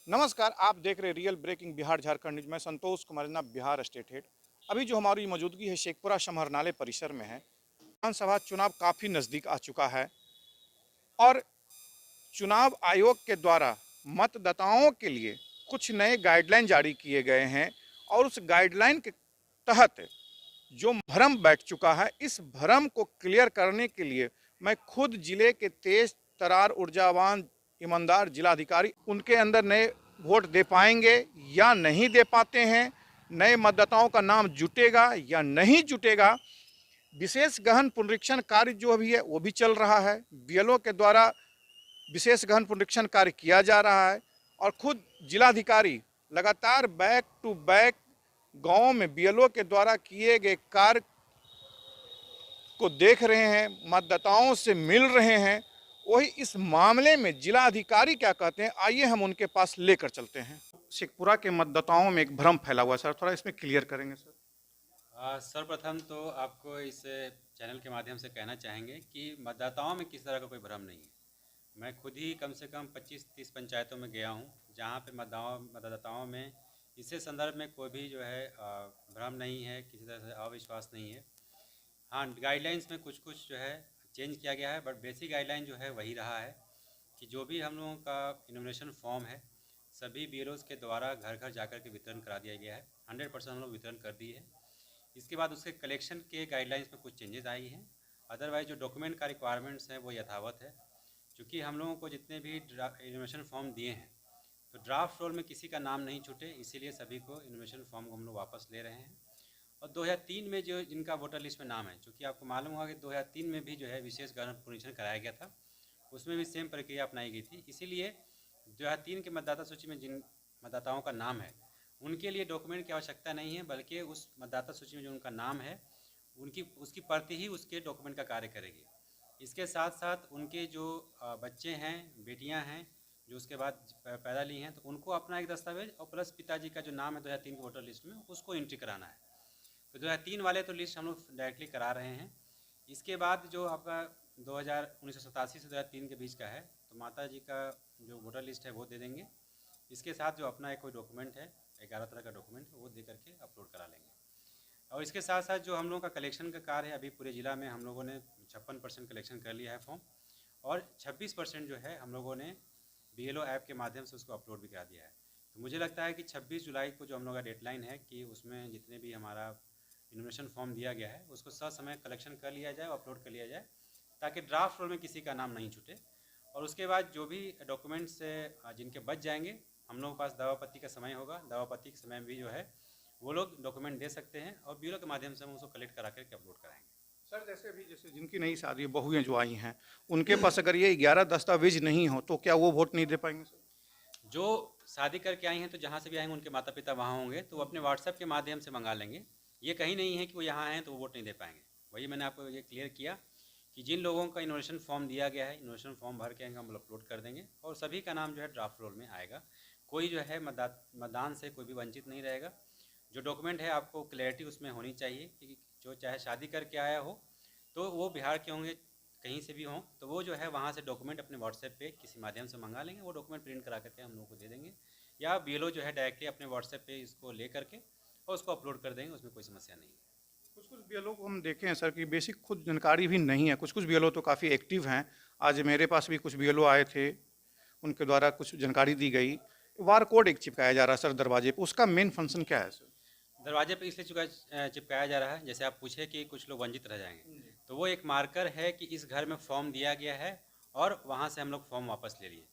नमस्कार, आप देख रहे real breaking Bihar Jharkhand news. मैं संतोष कुमार जना, बिहार स्टेट हेड। अभी जो हमारी मौजूदगी है शेखपुरा समाहरणालय परिसर में है। विधानसभा चुनाव काफ़ी नज़दीक आ चुका है और चुनाव आयोग के द्वारा मतदाताओं के लिए कुछ नए गाइडलाइन जारी किए गए हैं और उस गाइडलाइन के तहत जो भ्रम बैठ चुका है, इस भ्रम को क्लियर करने के लिए मैं खुद जिले के तेज तरार ऊर्जावान ईमानदार जिलाधिकारी उनके अंदर नए वोट दे पाएंगे या नहीं दे पाते हैं, नए मतदाताओं का नाम जुटेगा या नहीं जुटेगा। विशेष गहन पुनरीक्षण कार्य जो अभी है वो भी चल रहा है। बीएलओ के द्वारा विशेष गहन पुनरीक्षण कार्य किया जा रहा है और खुद जिलाधिकारी लगातार बैक टू बैक गाँव में बीएलओ के द्वारा किए गए कार्य को देख रहे हैं, मतदाताओं से मिल रहे हैं। वही इस मामले में जिलाधिकारी क्या कहते हैं, आइए हम उनके पास लेकर चलते हैं। शेखपुरा के मतदाताओं में एक भ्रम फैला हुआ है सर, थोड़ा इसमें क्लियर करेंगे सर। सर्वप्रथम तो आपको इस चैनल के माध्यम से कहना चाहेंगे कि मतदाताओं में किसी तरह का कोई भ्रम नहीं है। मैं खुद ही कम से कम 25-30 पंचायतों में गया हूं, जहां पे मतदाताओं में इसी संदर्भ में कोई भी जो है भ्रम नहीं है, किसी तरह से अविश्वास नहीं है। हाँ, गाइडलाइंस में कुछ कुछ जो है चेंज किया गया है, बट बेसिक गाइडलाइन जो है वही रहा है कि जो भी हम लोगों का इनोमिनेशन फॉर्म है सभी बीएलओज़ के द्वारा घर घर जाकर के वितरण करा दिया गया है। 100% हम लोग वितरण कर दिए है। इसके बाद उसके कलेक्शन के गाइडलाइंस में कुछ चेंजेस आई हैं। अदरवाइज जो डॉक्यूमेंट का रिक्वायरमेंट्स है वो यथावत है। क्योंकि हम लोगों को जितने भी इन्फॉर्मेशन फॉर्म दिए हैं तो ड्राफ्ट रोल में किसी का नाम नहीं छूटे, इसीलिए सभी को इन्फॉर्मेशन फॉर्म को हम लोग वापस ले रहे हैं। और 2003 में जो जिनका वोटर लिस्ट में नाम है, चूँकि आपको मालूम होगा कि 2003 में भी जो है विशेष गहन पुनरीक्षण कराया गया था, उसमें भी सेम प्रक्रिया अपनाई गई थी। इसीलिए 2003 के मतदाता सूची में जिन मतदाताओं का नाम है उनके लिए डॉक्यूमेंट की आवश्यकता नहीं है, बल्कि उस मतदाता सूची में जो उनका नाम है उसकी प्रति ही उसके डॉक्यूमेंट का कार्य करेगी। इसके साथ साथ उनके जो बच्चे हैं, बेटियां हैं जो उसके बाद पैदा ली हैं, तो उनको अपना एक दस्तावेज और प्लस पिताजी का जो नाम है 2003 की वोटर लिस्ट में उसको एंट्री कराना है। तो 2003 वाले तो लिस्ट हम लोग डायरेक्टली करा रहे हैं। इसके बाद जो आपका 1987 से 2003 के बीच का है, तो माता जी का जो वोटर लिस्ट है वो दे देंगे। इसके साथ जो अपना एक कोई डॉक्यूमेंट है, 11 तरह का डॉक्यूमेंट है, वो दे करके अपलोड करा लेंगे। और इसके साथ साथ जो हम लोगों का कलेक्शन का कार्य है, अभी पूरे ज़िला में हम लोगों ने 56% कलेक्शन कर लिया है फॉर्म, और 26% जो है हम लोगों ने बीएलओ ऐप के माध्यम से उसको अपलोड भी करा दिया है। तो मुझे लगता है कि 26 जुलाई को जो हम लोग का डेडलाइन है कि उसमें जितने भी हमारा इन्फॉर्मेशन फॉर्म दिया गया है उसको समय कलेक्शन कर लिया जाए और अपलोड कर लिया जाए, ताकि ड्राफ्ट रोल में किसी का नाम नहीं छूटे। और उसके बाद जो भी डॉक्यूमेंट्स जिनके बच जाएंगे, हम लोगों के पास दावापत्ती का समय होगा, दावापत्ती के समय में भी जो है वो लोग डॉक्यूमेंट दे सकते हैं और ब्यूरो के माध्यम से हम उसको कलेक्ट करा करके अपलोड कराएंगे। सर जैसे जिनकी नई शादी बहुएं जो आई हैं, उनके पास अगर ये 11 दस्तावेज नहीं हो तो क्या वो वोट नहीं दे पाएंगे सर? जो शादी करके आई हैं तो जहाँ से भी आएंगे उनके माता पिता वहाँ होंगे, तो वो अपने व्हाट्सएप के माध्यम से मंगा लेंगे। ये कहीं नहीं है कि वो यहाँ आएँ तो वो वोट नहीं दे पाएंगे। वही मैंने आपको ये क्लियर किया कि जिन लोगों का इन्फॉर्मेशन फॉर्म दिया गया है, इन्फॉर्मेशन फॉर्म भर के हम अपलोड कर देंगे और सभी का नाम जो है ड्राफ्ट रोल में आएगा। कोई जो है मतदान से कोई भी वंचित नहीं रहेगा। जो डॉक्यूमेंट है आपको क्लैरिटी उसमें होनी चाहिए कि जो चाहे शादी करके आया हो तो वो बिहार के होंगे, कहीं से भी हों, तो वो जो है वहाँ से डॉक्यूमेंट अपने व्हाट्सएप पे किसी माध्यम से मंगा लेंगे। वो डॉक्यूमेंट प्रिंट करा करके हम लोग को दे देंगे, या बीएलओ जो है डायरेक्टली अपने व्हाट्सएप पे इसको ले करके और उसको अपलोड कर देंगे, उसमें कोई समस्या नहीं है। कुछ कुछ बीएलओ को हम देखे हैं सर कि बेसिक खुद जानकारी भी नहीं है। कुछ कुछ बीएलओ तो काफ़ी एक्टिव हैं। आज मेरे पास भी कुछ बीएलओ आए थे, उनके द्वारा कुछ जानकारी दी गई। वार कोड एक चिपकाया जा रहा है सर दरवाजे पे, उसका मेन फंक्शन क्या है सर? दरवाजे पे इसलिए चिपकाया जा रहा है, जैसे आप पूछे कि कुछ लोग वंचित रह जाएंगे, तो वो एक मार्कर है कि इस घर में फॉर्म दिया गया है और वहाँ से हम लोग फॉर्म वापस ले लिए।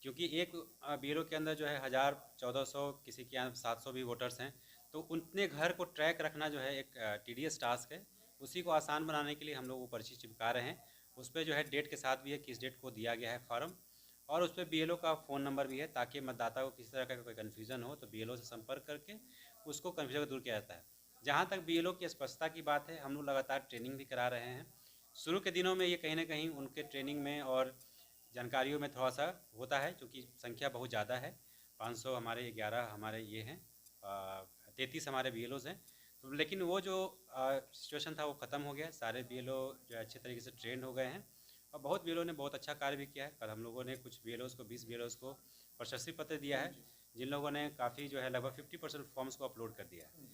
क्योंकि एक बीएलओ के अंदर जो है 1000-1400, किसी के यहाँ 700 भी वोटर्स हैं, तो उतने घर को ट्रैक रखना जो है एक टीडीएस टास्क है। उसी को आसान बनाने के लिए हम लोग वो पर्ची चिपका रहे हैं। उस पर जो है डेट के साथ भी है किस डेट को दिया गया है फॉर्म, और उस पर बीएलओ का फ़ोन नंबर भी है, ताकि मतदाता को किसी तरह का कोई कन्फ्यूज़न हो तो बीएलओ से संपर्क करके उसको कन्फ्यूजन दूर किया जाता है। जहाँ तक बीएलओ की स्पष्टता की बात है, हम लोग लगातार ट्रेनिंग भी करा रहे हैं। शुरू के दिनों में ये कहीं ना कहीं उनके ट्रेनिंग में और जानकारियों में थोड़ा सा होता है, क्योंकि संख्या बहुत ज़्यादा है। 500 हमारे, 11 हमारे ये हैं, 33 हमारे बीएलओज़ हैं। तो लेकिन वो जो सिचुएशन था वो ख़त्म हो गया। सारे बीएलओ जो अच्छे तरीके से ट्रेंड हो गए हैं और बहुत बीएलओ ने बहुत अच्छा कार्य भी किया है। कल हम लोगों ने कुछ बीएलओज़ को, 20 बीएलओज़ को प्रशस्ति पत्र दिया है, जिन लोगों ने काफ़ी जो है लगभग 50% फॉर्म्स को अपलोड कर दिया है।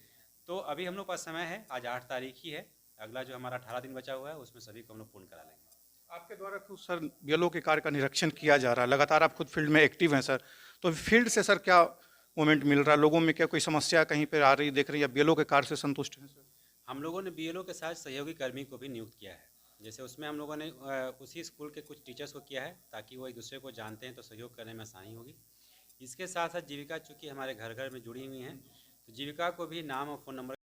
तो अभी हम लोग पास समय है, आज 8 तारीख ही है, अगला जो हमारा 18 दिन बचा हुआ है उसमें सभी को हम लोग पूर्ण करा लेंगे। आपके द्वारा खुद सर बीएलओ के कार्य का निरीक्षण किया जा रहा है, लगातार आप खुद फील्ड में एक्टिव हैं सर, तो फील्ड से सर क्या मोमेंट मिल रहा है, लोगों में क्या कोई समस्या कहीं पर आ रही देख रही है, या बीएलओ के कार्य से संतुष्ट हैं सर? हम लोगों ने बीएलओ के साथ सहयोगी कर्मी को भी नियुक्त किया है। जैसे उसमें हम लोगों ने उसी स्कूल के कुछ टीचर्स को किया है ताकि वो एक दूसरे को जानते हैं तो सहयोग करने में आसानी होगी। इसके साथ साथ जीविका चूँकि हमारे घर घर में जुड़ी हुई हैं, तो जीविका को भी नाम और फ़ोन नंबर